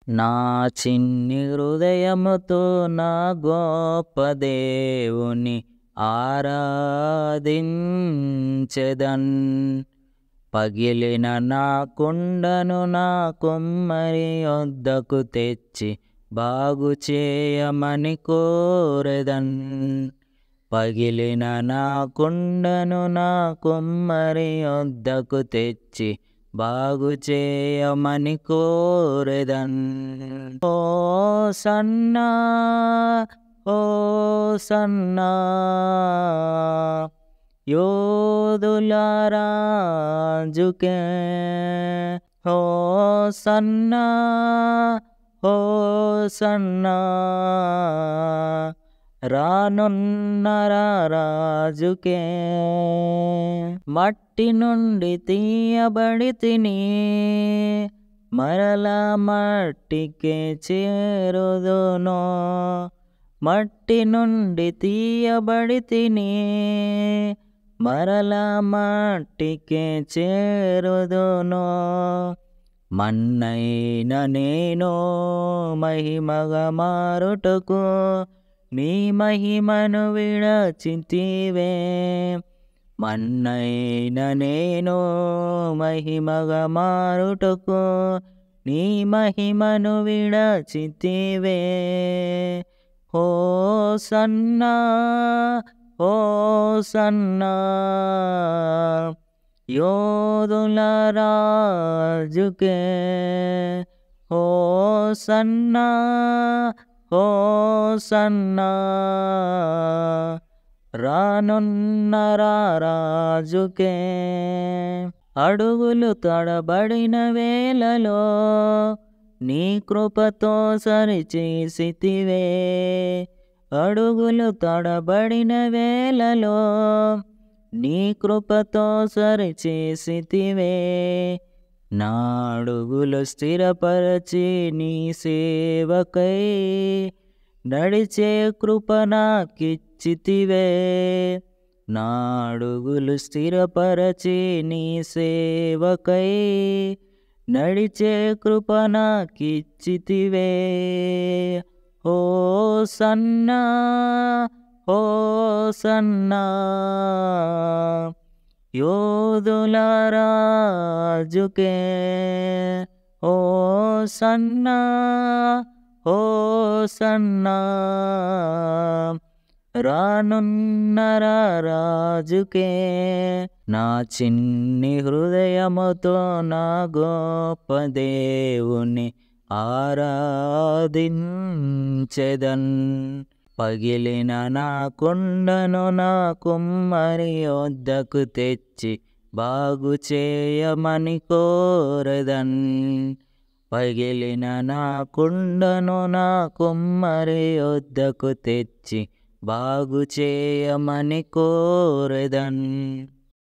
నా చిన్ని హృదయముతో నా గొప్ప దేవుని ఆరాధించెదన్. పగిలిన నా కుండను నా కుమ్మరి వద్దకు తెచ్చి బాగు చేయమని కోరెదన్. పగిలిన నా కుండను నా కుమ్మరి వద్దకు తెచ్చి బాగు చేయమని కోరెదన్. ఓ సన్నా ఓ సన్నా యోధుల రాజుకే, ఓ సన్నా ఓ సన్నా రానున్న రాజుకే. మట్టి నుండి తీయబడి తిని మరలా మట్టికే చేరుదును. మట్టి నుండి తీయబడి తిని మరలా మట్టికే చేరుదును. మన్నైన నేను మహిమగా మారుటకు నీ మహిమను విడచితివే. మన్నైన నేను మహిమగా మారుటకు నీ మహిమను విడచితివే. ఓ సన్నా ఓ సన్నా యోధుల రాజుకే, ఓ సన్నా ఓ సన్నా రానున్న రాజుకే. అడుగులు తడబడిన వేళలో నీ కృపతో సరిచేసితివే. అడుగులు తడబడిన వేళలో నీ కృపతో సరిచేసితివే. నా అడుగులు స్థిరపరచి నీ సేవకై నడిచే కృప నాకిచ్చితివే. నా అడుగులు స్థిరపరచి నీ సేవకై నడిచే కృప నాకిచ్చితివే. ఓ సన్నా ఓ సన్నా యోధుల రాజుకే, ఓ సన్నా ఓ సన్నా రానున్న రాజుకే. నా చిన్ని హృదయముతో నా గొప్ప దేవుని ఆరాధించెదన్. పగిలిన నా కుండను నా కుమ్మరి వద్దకు తెచ్చి బాగు చేయమని కోరెదన్. పగిలిన నా కుండను నా కుమ్మరి వద్దకు తెచ్చి బాగు చేయమని కోరెదన్.